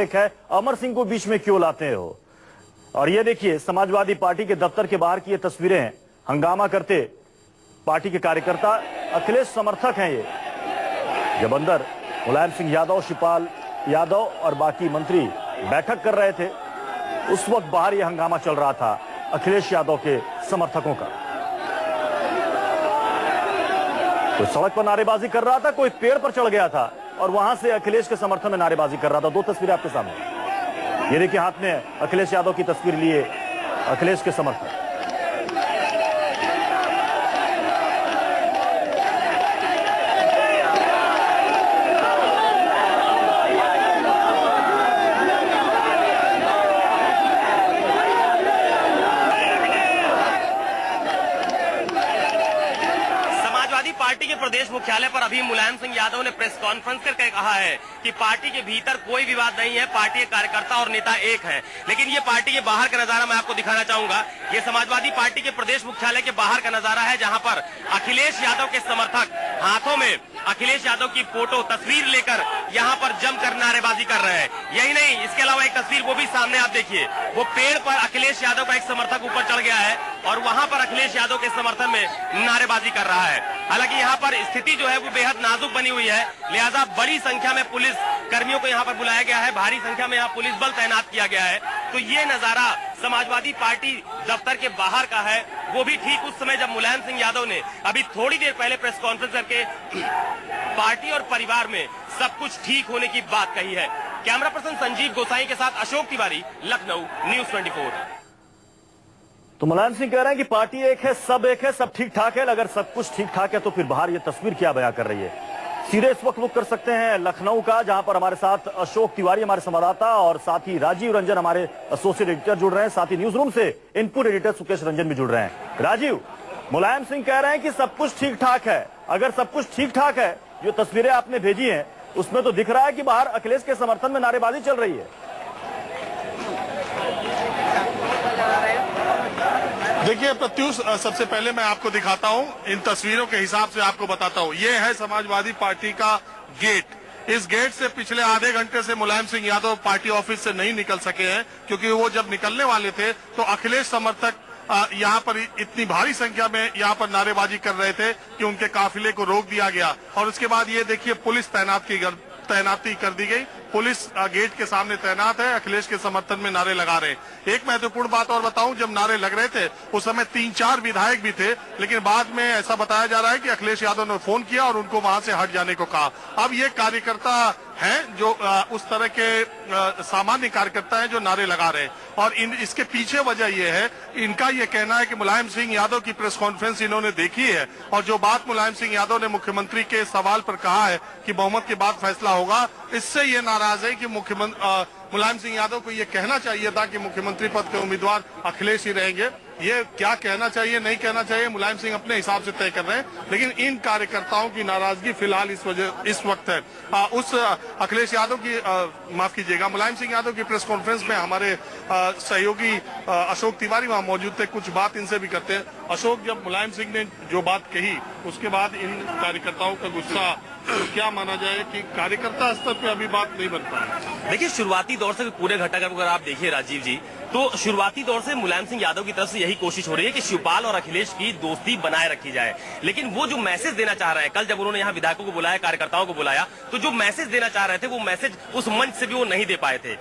है, अमर सिंह को बीच में क्यों लाते हो? और ये देखिए समाजवादी पार्टी के दफ्तर के बाहर की ये तस्वीरें हैं, हंगामा करते पार्टी के कार्यकर्ता, अखिलेश समर्थक हैं ये। जब अंदर मुलायम सिंह यादव, शिवपाल यादव और बाकी मंत्री बैठक कर रहे थे, उस वक्त बाहर ये हंगामा चल रहा था अखिलेश यादव के समर्थकों का। कोई सड़क पर नारेबाजी कर रहा था, कोई पेड़ पर चढ़ गया था और वहां से अखिलेश के समर्थन में नारेबाजी कर रहा था। दो तस्वीरें आपके सामने, ये देखिए हाथ में अखिलेश यादव की तस्वीर लिए अखिलेश के समर्थक। पार्टी के प्रदेश मुख्यालय पर अभी मुलायम सिंह यादव ने प्रेस कॉन्फ्रेंस करके कहा है कि पार्टी के भीतर कोई विवाद नहीं है, पार्टी के कार्यकर्ता और नेता एक है। लेकिन ये पार्टी के बाहर का नजारा मैं आपको दिखाना चाहूंगा। ये समाजवादी पार्टी के प्रदेश मुख्यालय के बाहर का नजारा है, जहां पर अखिलेश यादव के समर्थक हाथों में अखिलेश यादव की फोटो तस्वीर लेकर यहां पर जमकर नारेबाजी कर रहे हैं। यही नहीं, इसके अलावा एक तस्वीर वो भी सामने आप देखिए, वो पेड़ पर अखिलेश यादव का एक समर्थक ऊपर चढ़ गया है और वहां पर अखिलेश यादव के समर्थन में नारेबाजी कर रहा है। हालांकि यहाँ पर स्थिति जो है वो बेहद नाजुक बनी हुई है, लिहाजा बड़ी संख्या में पुलिस कर्मियों को यहाँ पर बुलाया गया है, भारी संख्या में यहाँ पुलिस बल तैनात किया गया है। तो ये नजारा समाजवादी पार्टी दफ्तर के बाहर का है, वो भी ठीक उस समय जब मुलायम सिंह यादव ने अभी थोड़ी देर पहले प्रेस कॉन्फ्रेंस करके पार्टी और परिवार में सब कुछ ठीक होने की बात कही है। कैमरा पर्सन संजीव गोसाई के साथ अशोक तिवारी, लखनऊ, न्यूज 24। तो मुलायम सिंह कह रहे हैं कि पार्टी एक है, सब ठीक ठाक है। अगर सब कुछ ठीक ठाक है तो फिर बाहर ये तस्वीर क्या बयां कर रही है? सीधे इस वक्त रुक कर सकते हैं लखनऊ का, जहां पर हमारे साथ अशोक तिवारी हमारे संवाददाता और साथ ही राजीव रंजन हमारे एसोसिएट एडिटर जुड़ रहे हैं, साथ ही न्यूज रूम से इनपुट एडिटर सुकेश रंजन भी जुड़ रहे हैं। राजीव, मुलायम सिंह कह रहे हैं कि सब कुछ ठीक ठाक है। अगर सब कुछ ठीक ठाक है, जो तस्वीरें आपने भेजी हैं उसमें तो दिख रहा है कि बाहर अखिलेश के समर्थन में नारेबाजी चल रही है। देखिए प्रत्युष, सबसे पहले मैं आपको दिखाता हूं, इन तस्वीरों के हिसाब से आपको बताता हूं। ये है समाजवादी पार्टी का गेट। इस गेट से पिछले आधे घंटे से मुलायम सिंह यादव पार्टी ऑफिस से नहीं निकल सके हैं, क्योंकि वो जब निकलने वाले थे तो अखिलेश समर्थक यहाँ पर इतनी भारी संख्या में यहाँ पर नारेबाजी कर रहे थे कि उनके काफिले को रोक दिया गया। और उसके बाद ये देखिए पुलिस तैनाती कर दी गई। पुलिस गेट के सामने तैनात है, अखिलेश के समर्थन में नारे लगा रहे हैं। एक महत्वपूर्ण बात और बताऊं, जब नारे लग रहे थे उस समय 3-4 विधायक भी थे, लेकिन बाद में ऐसा बताया जा रहा है कि अखिलेश यादव ने फोन किया और उनको वहां से हट जाने को कहा। अब ये कार्यकर्ता हैं जो उस तरह के सामान्य कार्यकर्ता हैं जो नारे लगा रहे हैं। और इसके पीछे वजह यह है, इनका ये कहना है कि मुलायम सिंह यादव की प्रेस कॉन्फ्रेंस इन्होंने देखी है और जो बात मुलायम सिंह यादव ने मुख्यमंत्री के सवाल पर कहा है कि बहुमत के बाद फैसला होगा, इससे ये नाराज है कि मुलायम सिंह यादव को ये कहना चाहिए था कि मुख्यमंत्री पद के उम्मीदवार अखिलेश ही रहेंगे। ये क्या कहना चाहिए, नहीं कहना चाहिए, मुलायम सिंह अपने हिसाब से तय कर रहे हैं। लेकिन इन कार्यकर्ताओं की नाराजगी फिलहाल इस वक्त है। उस अखिलेश यादव की माफ कीजिएगा, मुलायम सिंह यादव की प्रेस कॉन्फ्रेंस में हमारे सहयोगी अशोक तिवारी वहां मौजूद थे। कुछ बात इनसे भी करते हैं। अशोक, जब मुलायम सिंह ने जो बात कही उसके बाद इन कार्यकर्ताओं का गुस्सा, क्या माना जाए कि कार्यकर्ता स्तर पे अभी बात नहीं बन पाई? देखिए, शुरुआती दौर से पूरे घटक अगर आप देखिए राजीव जी, तो शुरुआती दौर से मुलायम सिंह यादव की तरफ से यही कोशिश हो रही है कि शिवपाल और अखिलेश की दोस्ती बनाए रखी जाए। लेकिन वो जो मैसेज देना चाह रहे हैं, कल जब उन्होंने यहाँ विधायकों को बुलाया, कार्यकर्ताओं को बुलाया, तो जो मैसेज देना चाह रहे थे वो मैसेज उस मंच से भी वो नहीं दे पाए थे।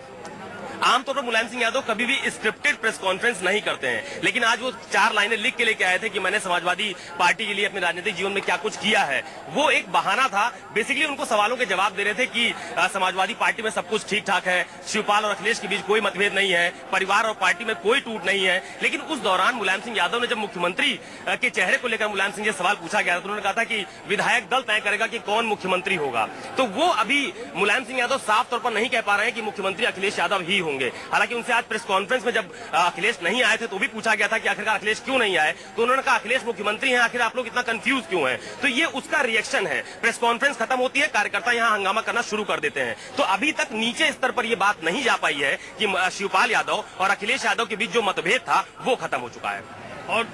आमतौर पर मुलायम सिंह यादव कभी भी स्क्रिप्टेड प्रेस कॉन्फ्रेंस नहीं करते हैं, लेकिन आज वो 4 लाइनें लिख के लेके आए थे कि मैंने समाजवादी पार्टी के लिए अपने राजनीतिक जीवन में क्या कुछ किया है। वो एक बहाना था। बेसिकली उनको सवालों के जवाब दे रहे थे कि समाजवादी पार्टी में सब कुछ ठीक ठाक है, शिवपाल और अखिलेश के बीच कोई मतभेद नहीं है, परिवार और पार्टी में कोई टूट नहीं है। लेकिन उस दौरान मुलायम सिंह यादव ने जब मुख्यमंत्री के चेहरे को लेकर मुलायम सिंह से सवाल पूछा गया तो उन्होंने कहा था कि विधायक दल तय करेगा कि कौन मुख्यमंत्री होगा। तो वो अभी मुलायम सिंह यादव साफ तौर पर नहीं कह पा रहे हैं कि मुख्यमंत्री अखिलेश यादव ही होंगे। हालांकि उनसे आज प्रेस कॉन्फ्रेंस में जब अखिलेश नहीं आए थे तो भी पूछा गया था कि आखिरकार अखिलेश क्यों नहीं आए, तो उन्होंने कहा अखिलेश मुख्यमंत्री हैं, आखिर आप लोग इतना कंफ्यूज क्यों हैं। तो ये उसका रिएक्शन है। प्रेस कॉन्फ्रेंस खत्म होती है, कार्यकर्ता यहाँ हंगामा करना शुरू कर देते हैं। तो अभी तक नीचे स्तर पर यह बात नहीं जा पाई है कि शिवपाल यादव और अखिलेश यादव के बीच जो मतभेद था वो खत्म हो चुका है। और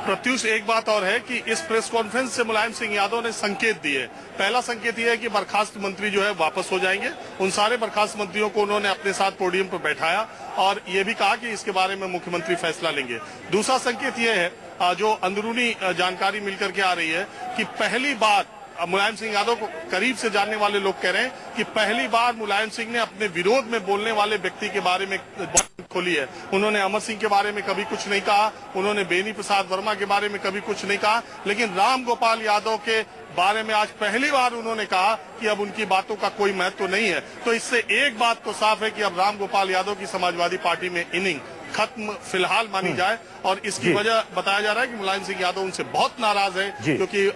प्रत्युष एक बात और है कि इस प्रेस कॉन्फ्रेंस से मुलायम सिंह यादव ने संकेत दिए। पहला संकेत यह है कि बर्खास्त मंत्री जो है वापस हो जाएंगे। उन सारे बर्खास्त मंत्रियों को उन्होंने अपने साथ पोडियम पर बैठाया और ये भी कहा कि इसके बारे में मुख्यमंत्री फैसला लेंगे। दूसरा संकेत यह है, जो अंदरूनी जानकारी मिलकर के आ रही है कि पहली बार मुलायम सिंह यादव को करीब से जानने वाले लोग कह रहे हैं कि पहली बार मुलायम सिंह ने अपने विरोध में बोलने वाले व्यक्ति के बारे में बात खोली है। उन्होंने अमर सिंह के बारे में कभी कुछ नहीं कहा, उन्होंने बेनी प्रसाद वर्मा के बारे में कभी कुछ नहीं कहा, लेकिन राम गोपाल यादव के बारे में आज पहली बार उन्होंने कहा कि अब उनकी बातों का कोई महत्व नहीं है। तो इससे एक बात तो साफ है कि अब राम गोपाल यादव की समाजवादी पार्टी में इनिंग खत्म फिलहाल मानी जाए और इसकी वजह बताया जा रहा है कि मुलायम सिंह यादव उनसे बहुत नाराज है क्योंकि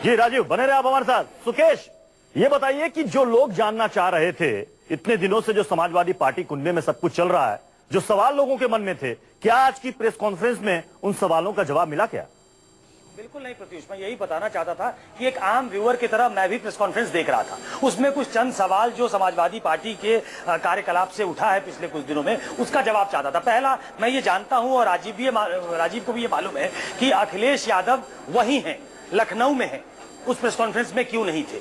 जी राजीव बने रहे आप हमारे साथ। सुकेश, ये बताइए कि जो लोग जानना चाह रहे थे इतने दिनों से, जो समाजवादी पार्टी कुंडे में सब कुछ चल रहा है, जो सवाल लोगों के मन में थे, क्या आज की प्रेस कॉन्फ्रेंस में उन सवालों का जवाब मिला क्या? बिल्कुल नहीं प्रत्युष, मैं यही बताना चाहता था कि एक आम व्यूअर की तरह मैं भी प्रेस कॉन्फ्रेंस देख रहा था। उसमें कुछ चंद सवाल जो समाजवादी पार्टी के कार्यकलाप से उठा है पिछले कुछ दिनों में, उसका जवाब चाहता था। पहला, मैं ये जानता हूं और राजीव को भी ये मालूम है कि अखिलेश यादव वही हैं, लखनऊ में हैं, उस प्रेस कॉन्फ्रेंस में क्यों नहीं थे?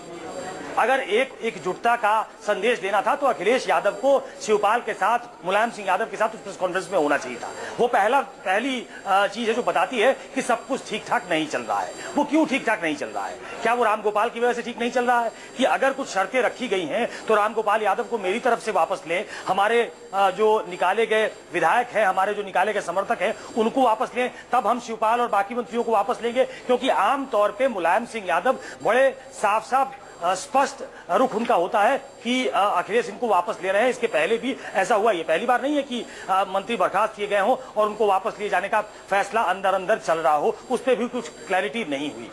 अगर एकजुटता का संदेश देना था तो अखिलेश यादव को शिवपाल के साथ, मुलायम सिंह यादव के साथ उस प्रेस कॉन्फ्रेंस में होना चाहिए था। वो पहली चीज है जो बताती है कि सब कुछ ठीक ठाक नहीं चल रहा है। वो क्यों ठीक ठाक नहीं चल रहा है? क्या वो रामगोपाल की वजह से ठीक नहीं चल रहा है कि अगर कुछ शर्तें रखी गई हैं तो रामगोपाल यादव को मेरी तरफ से वापस लें, हमारे जो निकाले गए विधायक हैं, हमारे जो निकाले गए समर्थक हैं, उनको वापस लें, तब हम शिवपाल और बाकी मंत्रियों को वापस लेंगे। क्योंकि आमतौर पर मुलायम सिंह यादव बड़े साफ स्पष्ट रुख उनका होता है कि अखिलेश इनको वापस ले रहे हैं। इसके पहले भी ऐसा हुआ, ये पहली बार नहीं है कि मंत्री बर्खास्त किए गए हों और उनको वापस लिए जाने का फैसला अंदर चल रहा हो, उस पर भी कुछ क्लैरिटी नहीं हुई।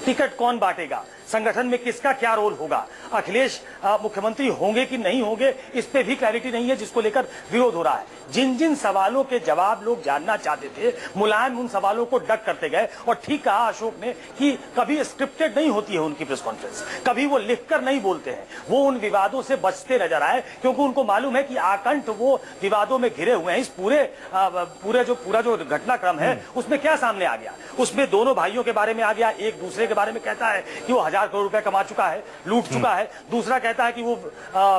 टिकट कौन बांटेगा, संगठन में किसका क्या रोल होगा, अखिलेश मुख्यमंत्री होंगे कि नहीं होंगे, इस पे भी क्लैरिटी नहीं है, जिसको लेकर विरोध हो रहा है। जिन जिन सवालों के जवाब लोग जानना चाहते थे, मुलायम उन सवालों को डक करते गए। और ठीक कहा अशोक ने कि कभी स्क्रिप्टेड नहीं होती है उनकी प्रेस कॉन्फ्रेंस, कभी वो लिखकर नहीं बोलते हैं। वो उन विवादों से बचते नजर आए क्योंकि उनको मालूम है कि आकंठ वो विवादों में घिरे हुए हैं। इस पूरा जो घटनाक्रम है उसमें क्या सामने आ गया? उसमें दोनों भाइयों के बारे में आ गया। एक दूसरे के बारे में कहता है कि वो 1000 करोड़ रुपए कमा चुका है, लूट चुका है। दूसरा कहता है कि वो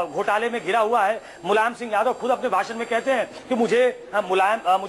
घोटाले में घिरा हुआ है। मुलायम सिंह यादव खुद अपने भाषण में कहते हैं कि मुझे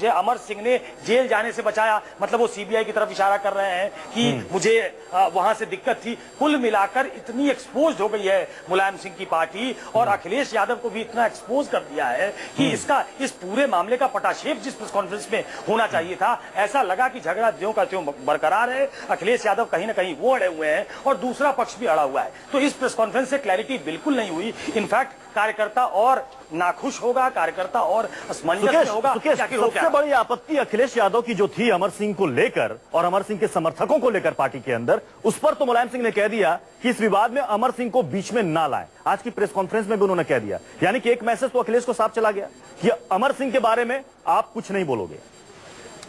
अमर सिंह ने जेल जाने से बचाया, मतलब वो सीबीआई की तरफ इशारा कर रहे हैं कि मुझे वहां से दिक्कत थी। कुल मिलाकर इतनी एक्सपोज हो गई है मुलायम सिंह की पार्टी और अखिलेश यादव को भी इतना एक्सपोज कर दिया है कि इस पूरे मामले का पटाक्षेप जिस प्रेस कॉन्फ्रेंस में होना चाहिए था, ऐसा लगा कि झगड़ा ज्यों का त्यों बरकरार है। अखिलेश यादव कहीं ना कहीं वो अड़े हुए हैं और दूसरा पक्ष भी अड़ा हुआ है। तो इस प्रेस कॉन्फ्रेंस से क्लैरिटी बिल्कुल नहीं हुई। इनफैक्ट कार्यकर्ता और नाखुश होगा, कार्यकर्ता और असमंजस में होगा। सबसे बड़ी आपत्ति अखिलेश यादव की जो थी अमर सिंह को लेकर और अमर सिंह के समर्थकों को लेकर पार्टी के अंदर, उस पर तो मुलायम सिंह ने कह दिया कि इस विवाद में अमर सिंह को बीच में ना लाएं। आज की प्रेस कॉन्फ्रेंस में भी उन्होंने कह दिया, यानी कि एक मैसेज तो अखिलेश को साफ चला गया कि अमर सिंह के बारे में आप कुछ नहीं बोलोगे।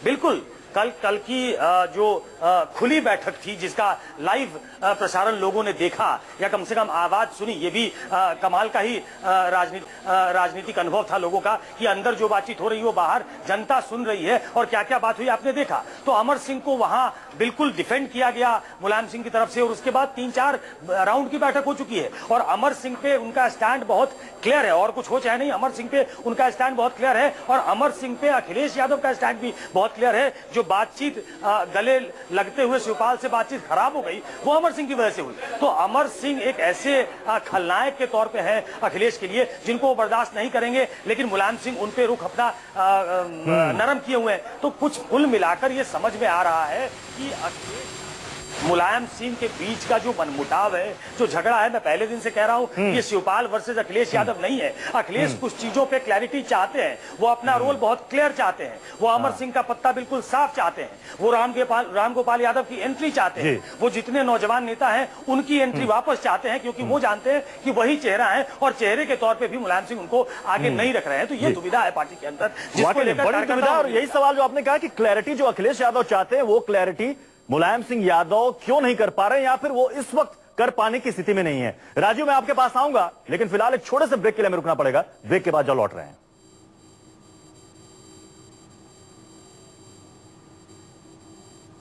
बिल्कुल। कल की जो खुली बैठक थी जिसका लाइव प्रसारण लोगों ने देखा या कम से कम आवाज सुनी, ये भी कमाल का ही राजनीतिक अनुभव था लोगों का कि अंदर जो बातचीत हो रही है वो बाहर जनता सुन रही है और क्या क्या बात हुई आपने देखा। तो अमर सिंह को वहां बिल्कुल डिफेंड किया गया मुलायम सिंह की तरफ से और उसके बाद 3-4 राउंड की बैठक हो चुकी है और अमर सिंह पे उनका स्टैंड बहुत क्लियर है। और कुछ हो चाहे नहीं, अमर सिंह पे उनका स्टैंड बहुत क्लियर है और अमर सिंह पे अखिलेश यादव का स्टैंड भी बहुत क्लियर है। जो बातचीत गले लगते हुए शिवपाल से बातचीत खराब हो गई वो अमर सिंह की वजह से हुई। तो अमर सिंह एक ऐसे खलनायक के तौर पे है अखिलेश के लिए जिनको वो बर्दाश्त नहीं करेंगे, लेकिन मुलायम सिंह उन पे रुख अपना नरम किए हुए हैं। तो कुछ कुल मिलाकर ये समझ में आ रहा है कि मुलायम सिंह के बीच का जो मनमुटाव है, जो झगड़ा है, मैं पहले दिन से कह रहा हूं ये शिवपाल वर्सेस अखिलेश यादव नहीं है। अखिलेश कुछ चीजों पे क्लैरिटी चाहते हैं, वो अपना रोल बहुत क्लियर चाहते हैं, वो अमर सिंह का पत्ता बिल्कुल साफ चाहते हैं, वो रामगोपाल यादव की एंट्री चाहते हैं, वो जितने नौजवान नेता हैं उनकी एंट्री वापस चाहते हैं क्योंकि वो जानते हैं कि वही चेहरा है और चेहरे के तौर पर भी मुलायम सिंह उनको आगे नहीं रख रहे हैं। तो ये दुविधा है पार्टी के अंदर, जिसको लेकर और यही सवाल जो आपने कहा कि क्लैरिटी जो अखिलेश यादव चाहते हैं वो क्लैरिटी मुलायम सिंह यादव क्यों नहीं कर पा रहे हैं या फिर वो इस वक्त कर पाने की स्थिति में नहीं है। राजीव, मैं आपके पास आऊंगा, लेकिन फिलहाल एक छोटे से ब्रेक के लिए हमें रुकना पड़ेगा। ब्रेक के बाद जो लौट रहे हैं।